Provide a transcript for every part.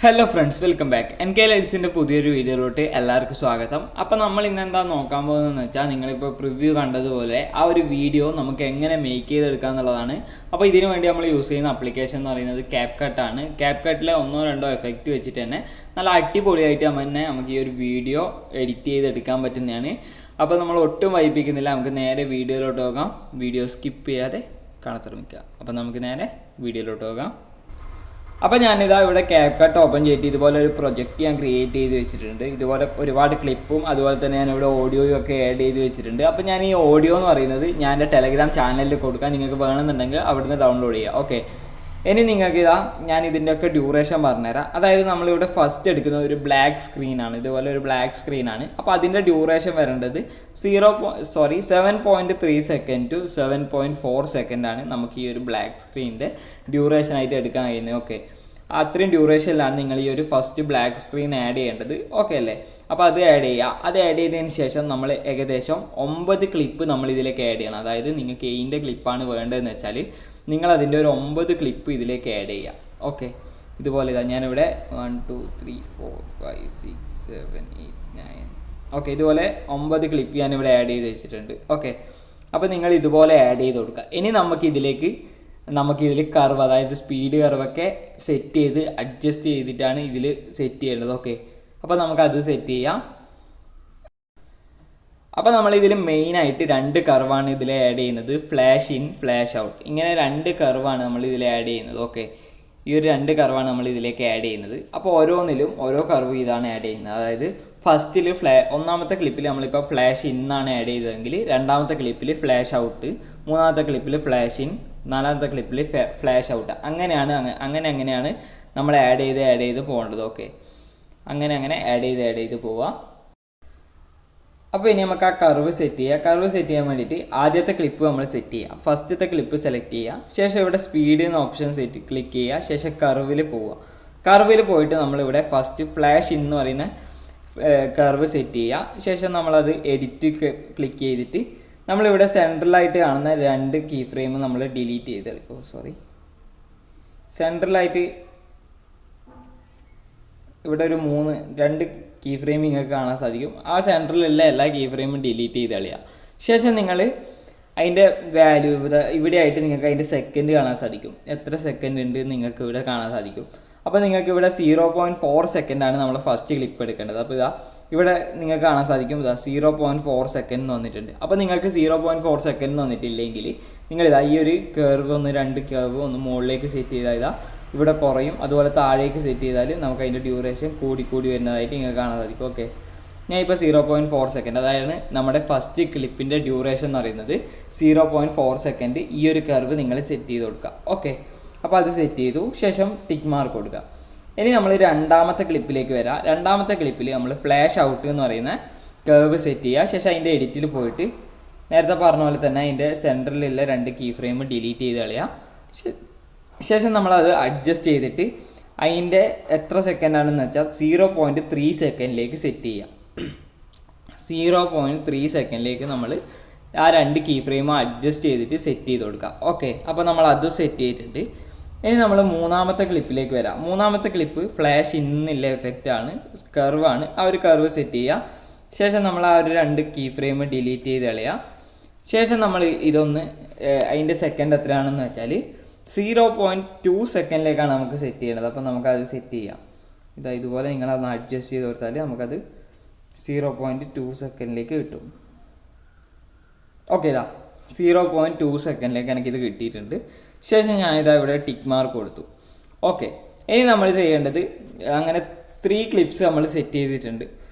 Hello friends, welcome back. NKL EDITSന്റെ പുതിയൊരു വീഡിയോയിലോട്ട് എല്ലാവർക്കും സ്വാഗതം. അപ്പോൾ നമ്മൾ ഇന്ന് എന്താ നോക്കാൻ പോകുന്നതെന്ന് വെച്ചാൽ, നിങ്ങളിപ്പോൾ പ്രിവ്യൂ കണ്ടതുപോലെ ആ ഒരു വീഡിയോ നമുക്ക് എങ്ങനെ മേക്ക് ചെയ്തെടുക്കുക എന്നുള്ളതാണ്. അപ്പോൾ ഇതിനു വേണ്ടി നമ്മൾ യൂസ് ചെയ്യുന്ന ആപ്ലിക്കേഷൻ എന്ന് പറയുന്നത് CapCut ആണ്. CapCutലെ 1-2 എഫക്റ്റ് വെച്ചിട്ട് തന്നെ നല്ല അടിപൊളിയായിട്ട് നമുക്ക് ഈ ഒരു വീഡിയോ എഡിറ്റ് ചെയ്തെടുക്കാൻ പറ്റുന്നതാണ്. അപ്പോൾ നമ്മൾ ഒട്ടും വൈകിപ്പിക്കുന്നില്ല, നമുക്ക് നേരെ വീഡിയോയിലോട്ട് പോകാം. വീഡിയോ സ്കിപ്പ് ചെയ്യാതെ കാണാൻ ശ്രമിക്കുക. അപ്പോൾ നമുക്ക് നേരെ വീഡിയോയിലോട്ട് പോകാം. അപ്പോൾ ഞാനിതാ ഇവിടെ CapCut ഓപ്പൺ ചെയ്തിട്ട് ഇതുപോലെ ഒരു പ്രൊജക്റ്റ് ഞാൻ ക്രിയേറ്റ് ചെയ്ത് വെച്ചിട്ടുണ്ട്. ഇതുപോലെ ഒരുപാട് ക്ലിപ്പും അതുപോലെ തന്നെ ഞാനിവിടെ ഓഡിയോയും ഒക്കെ ആഡ് ചെയ്ത് വെച്ചിട്ടുണ്ട്. അപ്പോൾ ഞാൻ ഈ ഓഡിയോ എന്ന് പറയുന്നത് ഞാൻ എൻ്റെ ടെലഗ്രാം ചാനലിൽ കൊടുക്കാൻ നിങ്ങൾക്ക് വേണമെന്നുണ്ടെങ്കിൽ അവിടുന്ന് ഡൗൺലോഡ് ചെയ്യുക. ഓക്കെ, ഇനി നിങ്ങൾക്ക് ഞാൻ ഇതിൻ്റെയൊക്കെ ഡ്യൂറേഷൻ പറഞ്ഞുതരാം. അതായത് നമ്മളിവിടെ ഫസ്റ്റ് എടുക്കുന്ന ഒരു ബ്ലാക്ക് സ്ക്രീനാണ്, ഇതുപോലെ ഒരു ബ്ലാക്ക് സ്ക്രീനാണ്. അപ്പോൾ അതിൻ്റെ ഡ്യൂറേഷൻ വരേണ്ടത് 7.3 സെക്കൻഡ് ടു 7.4 സെക്കൻഡാണ് നമുക്ക് ഈ ഒരു ബ്ലാക്ക് സ്ക്രീനിൻ്റെ ഡ്യൂറേഷനായിട്ട് എടുക്കാൻ കഴിയുന്നത്. ഓക്കെ, അത്രയും ഡ്യൂറേഷനിലാണ് നിങ്ങൾ ഈ ഒരു ഫസ്റ്റ് ബ്ലാക്ക് സ്ക്രീൻ ആഡ് ചെയ്യേണ്ടത്. ഓക്കെ അല്ലേ? അപ്പോൾ അത് ആഡ് ചെയ്യുക. അത് ആഡ് ചെയ്തതിന് ശേഷം നമ്മൾ ഏകദേശം 9 ക്ലിപ്പ് നമ്മൾ ഇതിലേക്ക് ആഡ് ചെയ്യണം. അതായത് നിങ്ങൾക്ക് ഇതിൻ്റെ ക്ലിപ്പാണ് വേണ്ടതെന്ന് വെച്ചാൽ നിങ്ങൾ അതിൻ്റെ ഒരു 9 ക്ലിപ്പ് ഇതിലേക്ക് ആഡ് ചെയ്യുക. ഓക്കെ, ഇതുപോലെ ഇതാ ഞാനിവിടെ 1 2 3 4 5 6 7 8 9 ഓക്കെ, ഇതുപോലെ 9 ക്ലിപ്പ് ഞാനിവിടെ ആഡ് ചെയ്ത് വെച്ചിട്ടുണ്ട്. ഓക്കെ, അപ്പോൾ നിങ്ങൾ ഇതുപോലെ ആഡ് ചെയ്ത് കൊടുക്കുക. ഇനി നമുക്കിതിൽ കർവ്, അതായത് സ്പീഡ് കർവൊക്കെ സെറ്റ് ചെയ്ത് അഡ്ജസ്റ്റ് ചെയ്തിട്ടാണ് ഇതിൽ സെറ്റ് ചെയ്യേണ്ടത്. ഓക്കെ, അപ്പോൾ നമുക്കത് സെറ്റ് ചെയ്യാം. അപ്പോൾ നമ്മളിതിൽ മെയിനായിട്ട് 2 കർവാണ് ഇതിൽ ആഡ് ചെയ്യുന്നത്, ഫ്ലാഷ് ഇൻ ഫ്ലാഷ് ഔട്ട്. ഇങ്ങനെ 2 കർവാണ് നമ്മളിതിൽ ആഡ് ചെയ്യുന്നത്. ഓക്കെ, ഈ ഒരു 2 കർവാണ് നമ്മൾ ഇതിലേക്ക് ആഡ് ചെയ്യുന്നത്. അപ്പോൾ ഓരോന്നിലും ഓരോ കർവ് ഇതാണ് ആഡ് ചെയ്യുന്നത്. അതായത് ഫസ്റ്റിൽ ഒന്നാമത്തെ ക്ലിപ്പിൽ നമ്മളിപ്പോൾ ഫ്ലാഷ് ഇന്നാണ് ആഡ് ചെയ്തതെങ്കിൽ രണ്ടാമത്തെ ക്ലിപ്പിൽ ഫ്ലാഷ് ഔട്ട്, മൂന്നാമത്തെ ക്ലിപ്പിൽ ഫ്ലാഷ് ഇൻ, നാലാമത്തെ ക്ലിപ്പിൽ ഫ്ലാഷ് ഔട്ട്. അങ്ങനെയാണ് നമ്മൾ ആഡ് ചെയ്ത് പോകേണ്ടത്. ഓക്കെ, അങ്ങനെ ആഡ് ചെയ്ത് പോവുക. അപ്പോൾ ഇനി നമുക്ക് ആ കർവ് സെറ്റ് ചെയ്യുക. കർവ് സെറ്റ് ചെയ്യാൻ വേണ്ടിയിട്ട് ആദ്യത്തെ ക്ലിപ്പ് നമ്മൾ സെറ്റ് ചെയ്യുക. ഫസ്റ്റത്തെ ക്ലിപ്പ് സെലക്ട് ചെയ്യുക. ശേഷം ഇവിടെ സ്പീഡ് എന്ന ഓപ്ഷൻ ക്ലിക്ക് ചെയ്യുക. ശേഷം കർവിൽ പോവുക. കർവിൽ പോയിട്ട് നമ്മളിവിടെ ഫസ്റ്റ് ഫ്ലാഷ് ഇൻ എന്ന് പറയുന്ന കർവ് സെറ്റ് ചെയ്യുക. ശേഷം നമ്മളത് എഡിറ്റ് ക്ലിക്ക് ചെയ്തിട്ട് നമ്മളിവിടെ സെൻട്രലായിട്ട് കാണുന്ന 2 കീ ഫ്രെയിം നമ്മൾ ഡിലീറ്റ് ചെയ്തെടുക്കും. സെൻട്രലായിട്ട് ഇവിടെ ഒരു 2 കീ ഫ്രെയിം നിങ്ങൾക്ക് കാണാൻ സാധിക്കും. ആ സെൻട്രലുള്ള എല്ലാ കീ ഫ്രെയിമും ഡിലീറ്റ് ചെയ്ത് കളയുക. ശേഷം നിങ്ങൾ അതിൻ്റെ വാല്യൂ ഇവിടെ ആയിട്ട് നിങ്ങൾക്ക് അതിൻ്റെ സെക്കൻഡ് കാണാൻ സാധിക്കും. എത്ര സെക്കൻഡ് ഉണ്ട് നിങ്ങൾക്ക് ഇവിടെ കാണാൻ സാധിക്കും. അപ്പോൾ നിങ്ങൾക്ക് ഇവിടെ 0.4 സെക്കൻഡാണ് നമ്മൾ ഫസ്റ്റ് ക്ലിപ്പ് എടുക്കേണ്ടത്. അപ്പോൾ ഇവിടെ നിങ്ങൾക്ക് കാണാൻ സാധിക്കും 0.4 സെക്കൻഡ് വന്നിട്ടുണ്ട്. അപ്പോൾ നിങ്ങൾക്ക് 0.4 സെക്കൻഡ് വന്നിട്ടില്ലെങ്കിൽ നിങ്ങൾ ഈ ഒരു കർവ് 2 കർവ് മുകളിലേക്ക് സെറ്റ് ചെയ്താൽ ഇവിടെ കുറയും. അതുപോലെ താഴേക്ക് സെറ്റ് ചെയ്താൽ നമുക്ക് അതിൻ്റെ ഡ്യൂറേഷൻ കൂടി വരുന്നതായിട്ട് നിങ്ങൾക്ക് കാണാൻ സാധിക്കും. ഓക്കെ, ഞാൻ ഇപ്പോൾ 0.4 സെക്കൻഡ്, അതായത് നമ്മുടെ ഫസ്റ്റ് ക്ലിപ്പിൻ്റെ ഡ്യൂറേഷൻ എന്ന് പറയുന്നത് 0.4 സെക്കൻഡ് ഈ ഒരു കർവ് നിങ്ങൾ സെറ്റ് ചെയ്ത് കൊടുക്കുക. ഓക്കെ, അപ്പോൾ അത് സെറ്റ് ചെയ്തു. ശേഷം ടിക്ക് മാർക്ക് കൊടുക്കുക. ഇനി നമ്മൾ രണ്ടാമത്തെ ക്ലിപ്പിലേക്ക് വരാം. രണ്ടാമത്തെ ക്ലിപ്പിൽ നമ്മൾ ഫ്ലാഷ് ഔട്ട് എന്ന് പറയുന്ന കർവ് സെറ്റ് ചെയ്യുക. ശേഷം അതിൻ്റെ എഡിറ്റിൽ പോയിട്ട് നേരത്തെ പറഞ്ഞ പോലെ തന്നെ അതിൻ്റെ സെൻറ്ററിലുള്ള 2 കീ ഫ്രെയിം ഡിലീറ്റ് ചെയ്ത് കളയുക. ശേഷം നമ്മളത് അഡ്ജസ്റ്റ് ചെയ്തിട്ട് അതിൻ്റെ എത്ര സെക്കൻഡാണെന്ന് വെച്ചാൽ 0.3 സെക്കൻഡിലേക്ക് സെറ്റ് ചെയ്യുക. 0.3 സെക്കൻഡിലേക്ക് നമ്മൾ ആ 2 കീ ഫ്രെയിം അഡ്ജസ്റ്റ് ചെയ്തിട്ട് സെറ്റ് ചെയ്ത് കൊടുക്കുക. ഓക്കെ, അപ്പോൾ നമ്മൾ അത് സെറ്റ് ചെയ്തിട്ടുണ്ട്. ഇനി നമ്മൾ മൂന്നാമത്തെ ക്ലിപ്പിലേക്ക് വരാം. മൂന്നാമത്തെ ക്ലിപ്പ് ഫ്ലാഷ് ഇന്നില്ല എഫക്റ്റാണ്, കർവാണ്. ആ ഒരു കർവ് സെറ്റ് ചെയ്യുക. ശേഷം നമ്മൾ ആ ഒരു 2 കീ ഫ്രെയിം ഡിലീറ്റ് ചെയ്ത് കളയുക. ശേഷം നമ്മൾ അതിൻ്റെ സെക്കൻഡ് എത്രയാണെന്ന് വെച്ചാൽ 0.2 സെക്കൻഡിലേക്കാണ് നമുക്ക് സെറ്റ് ചെയ്യേണ്ടത്. അപ്പോൾ നമുക്കത് സെറ്റ് ചെയ്യാം. ഇതുപോലെ നിങ്ങളതൊന്ന് അഡ്ജസ്റ്റ് ചെയ്ത് കൊടുത്താൽ നമുക്കത് 0.2 സെക്കൻഡിലേക്ക് കിട്ടും. ഓക്കെ, 0.2 സെക്കൻഡിലേക്ക് എനിക്കിത് കിട്ടിയിട്ടുണ്ട്. ശേഷം ഇവിടെ ടിക്ക് മാർക്ക് കൊടുത്തു. ഓക്കെ, ഇനി നമ്മൾ ചെയ്യേണ്ടത് അങ്ങനെ 3 ക്ലിപ്സ് നമ്മൾ സെറ്റ് ചെയ്തിട്ടുണ്ട്.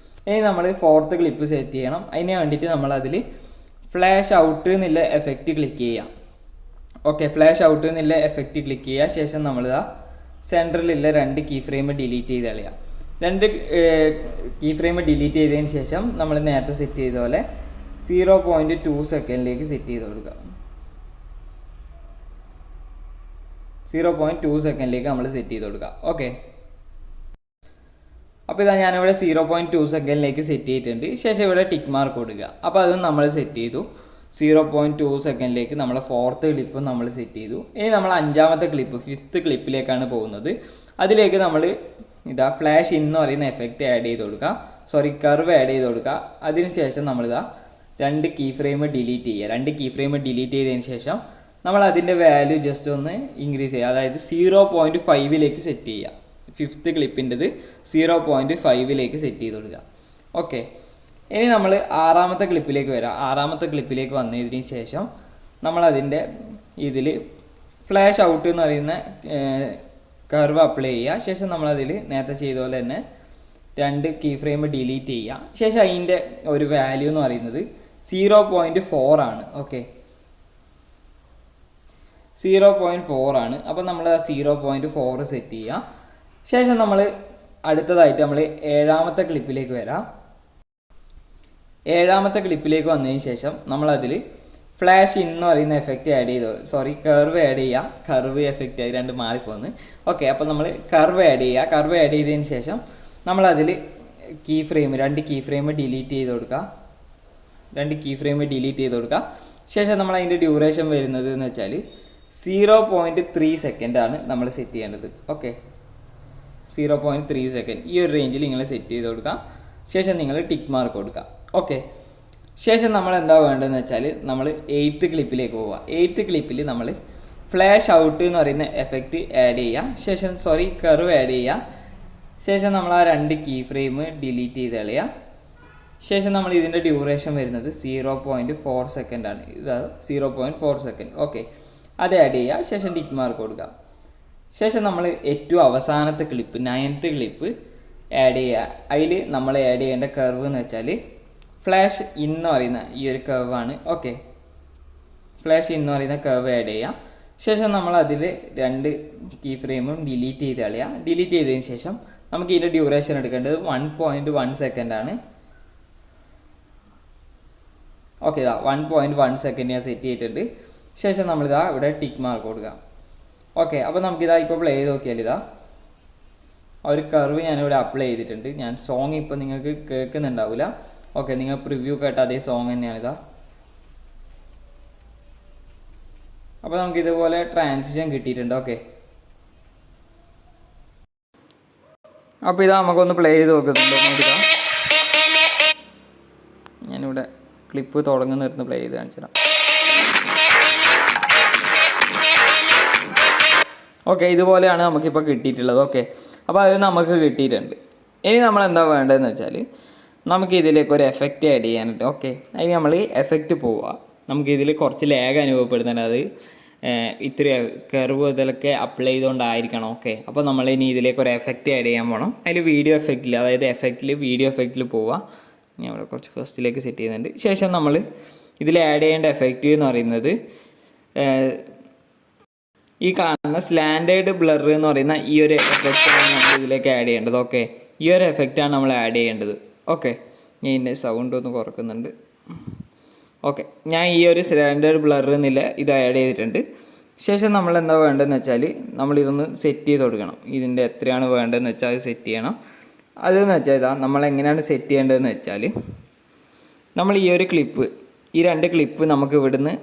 ഇനി നമ്മൾ 4th ക്ലിപ്പ് സെറ്റ് ചെയ്യണം. അതിന് വേണ്ടിയിട്ട് നമ്മളതിൽ ഫ്ലാഷ് ഔട്ട് എന്നുള്ള എഫക്റ്റ് ക്ലിക്ക് ചെയ്യാം. ഓക്കെ, ഫ്ലാഷ് ഔട്ട് എന്നുള്ള എഫക്റ്റ് ക്ലിക്ക് ചെയ്യുക. ശേഷം നമ്മളിതാ സെൻറ്ററിലുള്ള 2 കീ ഫ്രെയിം ഡിലീറ്റ് ചെയ്ത് കളയാം. 2 കീ ഫ്രെയിം ഡിലീറ്റ് ചെയ്തതിന് ശേഷം നമ്മൾ നേരത്തെ സെറ്റ് ചെയ്ത പോലെ 0.2 സെക്കൻഡിലേക്ക് സെറ്റ് ചെയ്ത് കൊടുക്കുക. 0.2 സെക്കൻഡിലേക്ക് നമ്മൾ സെറ്റ് ചെയ്ത് കൊടുക്കുക. ഓക്കെ, അപ്പോൾ ഇതാ ഞാനിവിടെ 0.2 സെക്കൻഡിലേക്ക് സെറ്റ് ചെയ്തിട്ടുണ്ട്. ശേഷം ഇവിടെ ടിക്ക് മാർക്ക് കൊടുക്കുക. അപ്പോൾ അതും നമ്മൾ സെറ്റ് ചെയ്തു. 0.2 സെക്കൻഡിലേക്ക് നമ്മളെ 4th ക്ലിപ്പും നമ്മൾ സെറ്റ് ചെയ്തു. ഇനി നമ്മൾ 5ാമത്തെ ക്ലിപ്പ് 5th ക്ലിപ്പിലേക്കാണ് പോകുന്നത്. അതിലേക്ക് നമ്മൾ ഇതാ ഫ്ലാഷ് ഇൻ എന്ന് പറയുന്ന എഫക്റ്റ് ആഡ് ചെയ്ത് കൊടുക്കുക, കർവ് ആഡ് ചെയ്ത് കൊടുക്കുക. അതിനുശേഷം നമ്മളിതാ 2 കീ ഫ്രെയിം ഡിലീറ്റ് ചെയ്യുക. 2 കീ ഫ്രെയിം ഡിലീറ്റ് ചെയ്തതിന് ശേഷം നമ്മൾ അതിൻ്റെ വാല്യൂ ജസ്റ്റ് ഒന്ന് ഇൻക്രീസ് ചെയ്യുക, അതായത് 0.5ലേക്ക് സെറ്റ് ചെയ്യുക. 5th ക്ലിപ്പിൻ്റെത് 0.5ലേക്ക് സെറ്റ് ചെയ്ത് കൊടുക്കുക. ഓക്കെ, ഇനി നമ്മൾ 6ാമത്തെ ക്ലിപ്പിലേക്ക് വരാം. 6ാമത്തെ ക്ലിപ്പിലേക്ക് വന്നതിന് ശേഷം നമ്മളതിൻ്റെ ഇതിൽ ഫ്ലാഷ് ഔട്ട് എന്ന് പറയുന്ന കർവ് അപ്ലൈ ചെയ്യുക. ശേഷം നമ്മളതിൽ നേരത്തെ ചെയ്ത പോലെ തന്നെ 2 കീ ഫ്രെയിം ഡിലീറ്റ് ചെയ്യുക. ശേഷം അതിൻ്റെ ഒരു വാല്യൂ എന്ന് പറയുന്നത് 0.4 ആണ്. ഓക്കെ, 0.4 ആണ്. അപ്പോൾ നമ്മൾ 0.4 സെറ്റ് ചെയ്യുക. ശേഷം നമ്മൾ അടുത്തതായിട്ട് നമ്മൾ 7ാമത്തെ ക്ലിപ്പിലേക്ക് വരാം. 7ാമത്തെ ക്ലിപ്പിലേക്ക് വന്നതിന് ശേഷം നമ്മളതിൽ ഫ്ലാഷ് ഇൻ എന്ന് പറയുന്ന എഫക്റ്റ് ആഡ് ചെയ്തു, കർവ് ആഡ് ചെയ്യുക. കർവ് എഫക്റ്റ് ആയി 2 മാറിപ്പോന്ന്. ഓക്കെ, അപ്പോൾ നമ്മൾ കർവ് ആഡ് ചെയ്യുക. കർവ് ആഡ് ചെയ്തതിന് ശേഷം നമ്മളതിൽ 2 കീ ഫ്രെയിം ഡിലീറ്റ് ചെയ്ത് കൊടുക്കുക. 2 കീ ഫ്രെയിം ഡിലീറ്റ് ചെയ്ത് കൊടുക്കുക. ശേഷം നമ്മൾ അതിൻ്റെ ഡ്യൂറേഷൻ വരുന്നത് എന്ന് വെച്ചാൽ 0.3 സെക്കൻഡാണ് നമ്മൾ സെറ്റ് ചെയ്യേണ്ടത്. ഓക്കെ, 0.3 സെക്കൻഡ് ഈ ഒരു റേഞ്ചിൽ നിങ്ങൾ സെറ്റ് ചെയ്ത് കൊടുക്കുക. ശേഷം നിങ്ങൾ ടിക്ക് മാർക്ക് കൊടുക്കുക. ഓക്കെ, ശേഷം നമ്മൾ എന്താ വേണ്ടതെന്ന് വെച്ചാൽ നമ്മൾ 8th ക്ലിപ്പിലേക്ക് പോവുക. 8th ക്ലിപ്പിൽ നമ്മൾ ഫ്ലാഷ് ഔട്ട് എന്ന് പറയുന്ന എഫക്റ്റ് ആഡ് ചെയ്യുക. ശേഷം കർവ് ആഡ് ചെയ്യുക. ശേഷം നമ്മൾ ആ 2 കീ ഫ്രെയിം ഡിലീറ്റ് ചെയ്ത് കളയുക. ശേഷം നമ്മൾ ഇതിൻ്റെ ഡ്യൂറേഷൻ വരുന്നത് 0.4 സെക്കൻഡാണ്. ഇതാ 0.4 സെക്കൻഡ്. ഓക്കെ, അത് ആഡ് ചെയ്യുക. ശേഷം ടിക്ക് മാർക്ക് കൊടുക്കുക. ശേഷം നമ്മൾ ഏറ്റവും അവസാനത്തെ ക്ലിപ്പ് 9th ക്ലിപ്പ് ആഡ് ചെയ്യുക. അതിൽ നമ്മൾ ആഡ് ചെയ്യേണ്ട കർവ് എന്ന് വെച്ചാൽ ഫ്ലാഷ് ഇൻ എന്ന് പറയുന്ന ഈ ഒരു കർവാണ്. ഓക്കെ, ഫ്ലാഷ് ഇൻ എന്ന് പറയുന്ന കർവ് ആഡ് ചെയ്യുക. ശേഷം നമ്മൾ അതിൽ 2 കീ ഫ്രെയിമും ഡിലീറ്റ് ചെയ്ത് കളയുക. ഡിലീറ്റ് ചെയ്തതിന് ശേഷം നമുക്ക് ഇതിൻ്റെ ഡ്യൂറേഷൻ എടുക്കേണ്ടത് 1.1 സെക്കൻഡാണ്. ഓക്കെ, ഇതാ 1.1 സെക്കൻഡ് ഞാൻ സെറ്റ് ചെയ്തിട്ടുണ്ട്. ശേഷം നമ്മളിതാ ഇവിടെ ടിക്ക് മാർക്ക് കൊടുക്കുക. ഓക്കെ, അപ്പോൾ നമുക്കിതാ ഇപ്പോൾ പ്ലേ ചെയ്ത് നോക്കിയാൽ ഇതാ ഒരു കർവ് ഞാനിവിടെ അപ്ലൈ ചെയ്തിട്ടുണ്ട്. ഞാൻ സോങ് ഇപ്പോൾ നിങ്ങൾക്ക് കേൾക്കുന്നുണ്ടാവില്ല. ഓക്കെ, നിങ്ങൾ പ്രിവ്യൂ കേട്ട അതേ സോങ് തന്നെയാണിതാ. അപ്പോൾ നമുക്കിതുപോലെ ട്രാൻസിഷൻ കിട്ടിയിട്ടുണ്ട്. ഓക്കെ, അപ്പോൾ ഇതാ നമുക്കൊന്ന് പ്ലേ ചെയ്ത് നോക്കുന്നുണ്ടോ നോക്കിതാ. ഞാനിവിടെ ക്ലിപ്പ് തുടങ്ങുന്നിരുന്ന് പ്ലേ ചെയ്ത് കാണിച്ചു തരാം. ഓക്കെ, ഇതുപോലെയാണ് നമുക്കിപ്പോൾ കിട്ടിയിട്ടുള്ളത്. ഓക്കെ, അപ്പോൾ അത് നമുക്ക് കിട്ടിയിട്ടുണ്ട്. ഇനി നമ്മൾ എന്താ വേണ്ടതെന്ന് വെച്ചാൽ നമുക്ക് ഇതിലേക്ക് ഒരു എഫക്റ്റ് ആഡ് ചെയ്യാനുണ്ട്. ഓക്കെ, അതിന് നമ്മൾ എഫക്റ്റ് പോവുക. നമുക്കിതിൽ കുറച്ച് ലാഗ് അനുഭവപ്പെടുന്നുണ്ട്. അത് ഇത്തിരി കർവ് ഇതിലൊക്കെ അപ്ലൈ ചെയ്തുകൊണ്ടായിരിക്കണം. ഓക്കെ, അപ്പോൾ നമ്മൾ ഇനി ഇതിലേക്ക് ഒരു എഫക്റ്റ് ആഡ് ചെയ്യാൻ പോകണം. അതിൽ വീഡിയോ എഫക്റ്റിൽ, അതായത് വീഡിയോ എഫക്റ്റിൽ പോവുക. ഞാൻ ഇവിടെ കുറച്ച് ഫസ്റ്റിലേക്ക് സെറ്റ് ചെയ്യുന്നുണ്ട്. ശേഷം നമ്മൾ ഇതിൽ ആഡ് ചെയ്യേണ്ട എഫക്റ്റ് എന്ന് പറയുന്നത് ഈ കാണുന്ന സ്ലാൻഡേർഡ് ബ്ലർ എന്ന് പറയുന്ന ഈ ഒരു എഫക്റ്റാണ് നമ്മൾ ഇതിലേക്ക് ആഡ് ചെയ്യേണ്ടത്. ഓക്കെ, ഈ ഒരു എഫക്റ്റാണ് നമ്മൾ ആഡ് ചെയ്യേണ്ടത്. ഓക്കെ, ഞാൻ ഇതിൻ്റെ സൗണ്ട് ഒന്ന് കുറക്കുന്നുണ്ട്. ഓക്കെ, ഞാൻ ഈ ഒരു സ്റ്റാൻഡേർഡ് ബ്ലർ എന്നില്ല ഇത് ആഡ് ചെയ്തിട്ടുണ്ട്. ശേഷം നമ്മൾ എന്താ വേണ്ടതെന്ന് വെച്ചാൽ നമ്മളിതൊന്ന് സെറ്റ് ചെയ്ത് കൊടുക്കണം. ഇതിൻ്റെ എത്രയാണ് വേണ്ടതെന്ന് വെച്ചാൽ അത് സെറ്റ് ചെയ്യണം. അതെന്ന് വെച്ചാൽ ഇതാ നമ്മളെങ്ങനെയാണ് സെറ്റ് ചെയ്യേണ്ടതെന്ന് വെച്ചാൽ നമ്മൾ ഈ ഒരു ക്ലിപ്പ്, ഈ 2 ക്ലിപ്പ് നമുക്ക് ഇവിടുന്ന്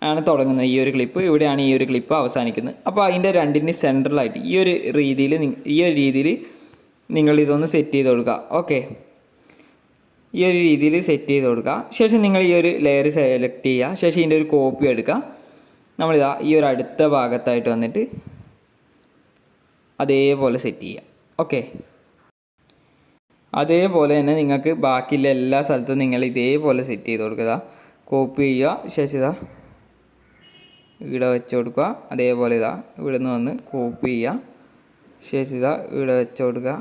ആണ് തുടങ്ങുന്നത്. ഈ ഒരു ക്ലിപ്പ് ഇവിടെയാണ് ഈ ഒരു ക്ലിപ്പ് അവസാനിക്കുന്നത്. അപ്പോൾ അതിൻ്റെ 2ൻ്റെ സെൻട്രലായിട്ട് ഈ ഒരു രീതിയിൽ നിങ്ങൾ ഇതൊന്ന് സെറ്റ് ചെയ്ത് കൊടുക്കുക. ഓക്കെ, ഈ ഒരു രീതിയിൽ സെറ്റ് ചെയ്ത് കൊടുക്കുക. ശേഷം നിങ്ങൾ ഈ ഒരു ലെയർ സെലക്ട് ചെയ്യുക. ശേഷം ഇതിൻ്റെ ഒരു കോപ്പി എടുക്കുക. നമ്മളിതാ ഈ ഒരു അടുത്ത ഭാഗത്തായിട്ട് വന്നിട്ട് അതേപോലെ സെറ്റ് ചെയ്യുക. ഓക്കെ, അതേപോലെ തന്നെ നിങ്ങൾക്ക് ബാക്കിയുള്ള എല്ലാ സ്ഥലത്തും നിങ്ങൾ ഇതേപോലെ സെറ്റ് ചെയ്ത് കൊടുക്കുക. കോപ്പി ചെയ്യുക. ശേഷം ഇതാ ഇവിടെ വെച്ച് കൊടുക്കുക. അതേപോലെ ഇതാ ഇവിടെ നിന്ന് വന്ന് കോപ്പി ചെയ്യുക. ശേഷം ഇതാ ഇവിടെ വെച്ച് കൊടുക്കുക.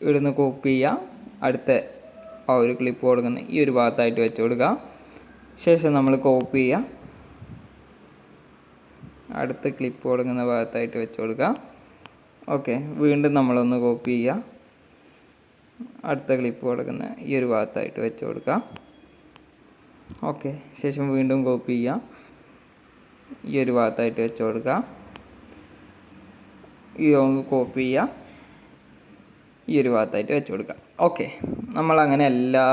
ഇവിടെ നിന്ന് കോപ്പി ചെയ്യുക. അടുത്ത ആ ഒരു ക്ലിപ്പ് കൊടുക്കുന്ന ഈ ഒരു ഭാഗത്തായിട്ട് വെച്ച് കൊടുക്കുക. ശേഷം നമ്മൾ കോപ്പി ചെയ്യുക. അടുത്ത ക്ലിപ്പ് കൊടുക്കുന്ന ഭാഗത്തായിട്ട് വെച്ച് കൊടുക്കുക. ഓക്കെ, വീണ്ടും നമ്മളൊന്ന് കോപ്പി ചെയ്യുക. അടുത്ത ക്ലിപ്പ് കൊടുക്കുന്ന ഈ ഒരു ഭാഗത്തായിട്ട് വെച്ച് കൊടുക്കുക. ഓക്കെ, ശേഷം വീണ്ടും കോപ്പി ചെയ്യുക. ഈ ഒരു ഭാഗത്തായിട്ട് വെച്ച് കൊടുക്കുക. ഇത് നമുക്ക് കോപ്പി ചെയ്യുക, ഈ ഒരു ഭാഗത്തായിട്ട് വെച്ച് കൊടുക്കുക. ഓക്കെ, നമ്മളങ്ങനെ എല്ലാ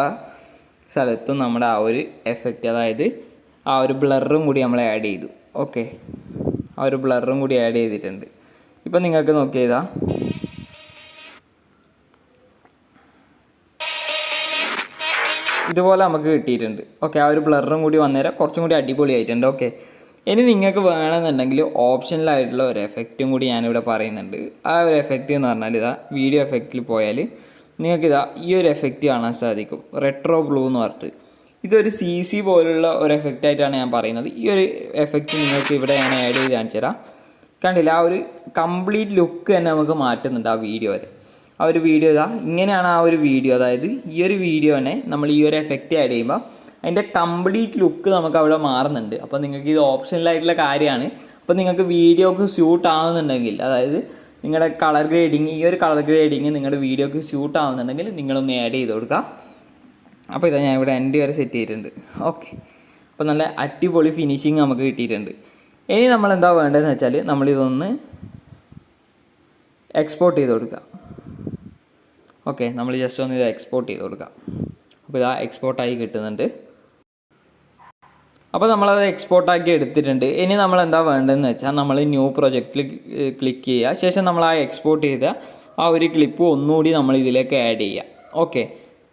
സ്ഥലത്തും നമ്മുടെ ആ ഒരു എഫക്റ്റ്, അതായത് ആ ഒരു ബ്ലറും കൂടി നമ്മൾ ആഡ് ചെയ്തു. ഓക്കെ, ആ ഒരു ബ്ലറും കൂടി ആഡ് ചെയ്തിട്ടുണ്ട്. ഇപ്പം നിങ്ങൾക്ക് നോക്കിയതാ ഇതുപോലെ നമുക്ക് കിട്ടിയിട്ടുണ്ട്. ഓക്കെ, ആ ഒരു ബ്ലറും കൂടി വന്നേരം കുറച്ചും കൂടി അടിപൊളിയായിട്ടുണ്ട്. ഓക്കെ, ഇനി നിങ്ങൾക്ക് വേണമെന്നുണ്ടെങ്കിൽ ഓപ്ഷണലായിട്ടുള്ള ഒരു എഫക്റ്റും കൂടി ഞാനിവിടെ പറയുന്നുണ്ട്. ആ ഒരു എഫക്റ്റ് എന്ന് പറഞ്ഞാൽ ഇതാ വീഡിയോ എഫക്റ്റിൽ പോയാൽ നിങ്ങൾക്കിതാ ഈ ഒരു എഫക്റ്റ് കാണാൻ സാധിക്കും, റെട്രോ ബ്ലൂ എന്ന് പറഞ്ഞിട്ട്. ഇതൊരു CC പോലുള്ള ഒരു എഫക്റ്റായിട്ടാണ് ഞാൻ പറയുന്നത്. ഈ ഒരു എഫക്റ്റ് നിങ്ങൾക്ക് ഇവിടെ ഞാൻ ആഡ് ചെയ്ത് കാണിച്ചു തരാം. കണ്ടില്ല, ആ ഒരു കംപ്ലീറ്റ് ലുക്ക് തന്നെ നമുക്ക് മാറ്റുന്നുണ്ട് ആ വീഡിയോ വരെ. ആ ഒരു വീഡിയോ ഇതാ ഇങ്ങനെയാണ് ആ ഒരു വീഡിയോ. അതായത് ഈ ഒരു വീഡിയോനെ നമ്മൾ ഈ ഒരു എഫക്റ്റ് ആഡ് ചെയ്യുമ്പോൾ അതിൻ്റെ കംപ്ലീറ്റ് ലുക്ക് നമുക്ക് അവിടെ മാറുന്നുണ്ട്. അപ്പോൾ നിങ്ങൾക്ക് ഇത് ഓപ്ഷണലായിട്ടുള്ള കാര്യമാണ്. അപ്പോൾ നിങ്ങൾക്ക് വീഡിയോക്ക് സ്യൂട്ട് ആവുന്നുണ്ടെങ്കിൽ, അതായത് നിങ്ങളുടെ കളർ ഗ്രേഡിങ്, ഈ ഒരു കളർ ഗ്രേഡിങ് നിങ്ങളുടെ വീഡിയോക്ക് സ്യൂട്ട് ആവുന്നുണ്ടെങ്കിൽ നിങ്ങളൊന്ന് ആഡ് ചെയ്ത് കൊടുക്കുക. അപ്പോൾ ഇതാ ഞാൻ ഇവിടെ എൻ്റെ വരെ സെറ്റ് ചെയ്തിട്ടുണ്ട്. ഓക്കെ, അപ്പോൾ നല്ല അടിപൊളി ഫിനിഷിങ് നമുക്ക് കിട്ടിയിട്ടുണ്ട്. ഇനി നമ്മൾ എന്താ വേണ്ടതെന്ന് വെച്ചാൽ നമ്മളിതൊന്ന് എക്സ്പോർട്ട് ചെയ്ത് കൊടുക്കുക. ഓക്കെ, നമ്മൾ ജസ്റ്റ് ഒന്ന് ഇത് എക്സ്പോർട്ട് ചെയ്ത് കൊടുക്കുക. അപ്പോൾ ഇതാ എക്സ്പോർട്ടായി കിട്ടുന്നുണ്ട്. അപ്പോൾ നമ്മളത് എക്സ്പോർട്ടാക്കി എടുത്തിട്ടുണ്ട്. ഇനി നമ്മൾ എന്താ വേണ്ടതെന്ന് വെച്ചാൽ നമ്മൾ ന്യൂ പ്രൊജക്റ്റിൽ ക്ലിക്ക് ചെയ്യുക. ശേഷം നമ്മൾ ആ എക്സ്പോർട്ട് ചെയ്ത ആ ഒരു ക്ലിപ്പ് ഒന്നുകൂടി നമ്മൾ ഇതിലേക്ക് ആഡ് ചെയ്യുക. ഓക്കെ,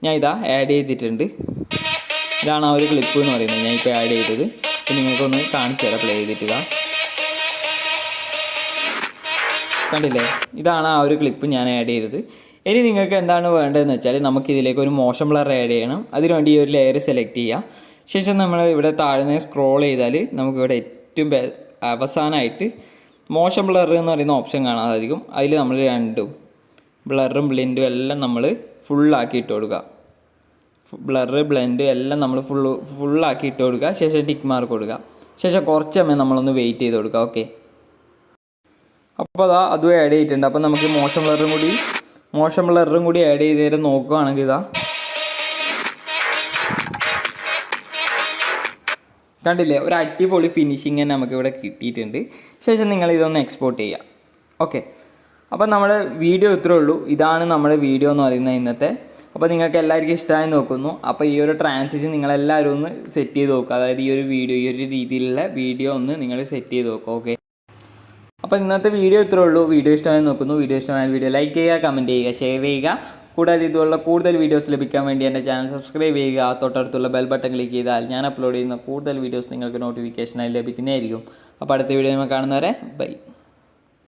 ഞാൻ ഇതാ ആഡ് ചെയ്തിട്ടുണ്ട്. ഇതാണ് ആ ഒരു ക്ലിപ്പ് എന്ന് പറയുന്നത്, ഞാൻ ഇപ്പോൾ ആഡ് ചെയ്തത്. അപ്പോൾ നിങ്ങൾക്കൊന്ന് കാണിച്ചു തരാം, പ്ലേ ചെയ്തിട്ട്. കണ്ടില്ലേ, ഇതാണ് ആ ഒരു ക്ലിപ്പ് ഞാൻ ആഡ് ചെയ്തത്. ഇനി നിങ്ങൾക്ക് എന്താണ് വേണ്ടതെന്ന് വെച്ചാൽ നമുക്കിതിലേക്ക് ഒരു മോഷൻ ബ്ലർ ആഡ് ചെയ്യണം. അതിനുവേണ്ടി ഈ ഒരു ലെയർ സെലക്ട് ചെയ്യുക. ശേഷം നമ്മൾ ഇവിടെ താഴ്ന്ന് സ്ക്രോൾ ചെയ്താൽ നമുക്കിവിടെ ഏറ്റവും അവസാനമായിട്ട് മോഷൻ ബ്ലർ എന്ന് പറയുന്ന ഓപ്ഷൻ കാണാൻ സാധിക്കും. അതിൽ നമ്മൾ രണ്ടും ബ്ലറും ബ്ലെൻഡും എല്ലാം നമ്മൾ ഫുള്ളാക്കി ഇട്ട് കൊടുക്കുക. ബ്ലറ് ബ്ലെൻഡ് എല്ലാം നമ്മൾ ഫുള്ളാക്കി ഇട്ട് കൊടുക്കുക. ശേഷം ടിക്ക് മാർക്ക് കൊടുക്കുക. ശേഷം കുറച്ച് സമയം നമ്മളൊന്ന് വെയിറ്റ് ചെയ്ത് കൊടുക്കുക. ഓക്കെ, അപ്പോൾ അതാ അതും ആഡ് ചെയ്തിട്ടുണ്ട്. അപ്പോൾ നമുക്ക് മോഷൻ ബ്ലറും കൂടി ആഡ് ചെയ്ത് തരാൻ നോക്കുകയാണെങ്കിൽ ഇതാ കണ്ടില്ലേ, ഒരു അടിപൊളി ഫിനിഷിങ് തന്നെ നമുക്കിവിടെ കിട്ടിയിട്ടുണ്ട്. ശേഷം നിങ്ങൾ ഇതൊന്ന് എക്സ്പോർട്ട് ചെയ്യുക. ഓക്കെ, അപ്പോൾ നമ്മുടെ വീഡിയോ ഇത്രേ ഉള്ളൂ. ഇതാണ് നമ്മുടെ വീഡിയോ എന്ന് പറയുന്നത് ഇന്നത്തെ. അപ്പോൾ നിങ്ങൾക്ക് എല്ലാവർക്കും ഇഷ്ടമായി നോക്കുന്നു. അപ്പോൾ ഈ ഒരു ട്രാൻസിഷൻ നിങ്ങളെല്ലാവരും ഒന്ന് സെറ്റ് ചെയ്ത് നോക്കുക. അതായത് ഈ ഒരു രീതിയിലുള്ള വീഡിയോ ഒന്ന് നിങ്ങൾ സെറ്റ് ചെയ്ത് നോക്കുക. ഓക്കെ, അപ്പോൾ ഇന്നത്തെ വീഡിയോ ഇത്രേ ഉള്ളൂ. വീഡിയോ ഇഷ്ടമായി നോക്കുന്നു. വീഡിയോ ഇഷ്ടമായ വീഡിയോ ലൈക്ക് ചെയ്യുക, കമൻറ്റ് ചെയ്യുക, ഷെയർ ചെയ്യുക. കൂടാതെ ഇതുപോലുള്ള കൂടുതൽ വീഡിയോസ് ലഭിക്കാൻ വേണ്ടി എൻ്റെ ചാനൽ സബ്സ്ക്രൈബ് ചെയ്യുക. തൊട്ടടുത്തുള്ള ബെൽ ബട്ടൺ ക്ലിക്ക് ചെയ്താൽ ഞാൻ അപ്ലോഡ് ചെയ്യുന്ന കൂടുതൽ വീഡിയോസ് നിങ്ങൾക്ക് നോട്ടിഫിക്കേഷനായി ലഭിക്കുന്നതായിരിക്കും. അപ്പോൾ അടുത്ത വീഡിയോ നമ്മൾ കാണുന്നവരെ ബൈ.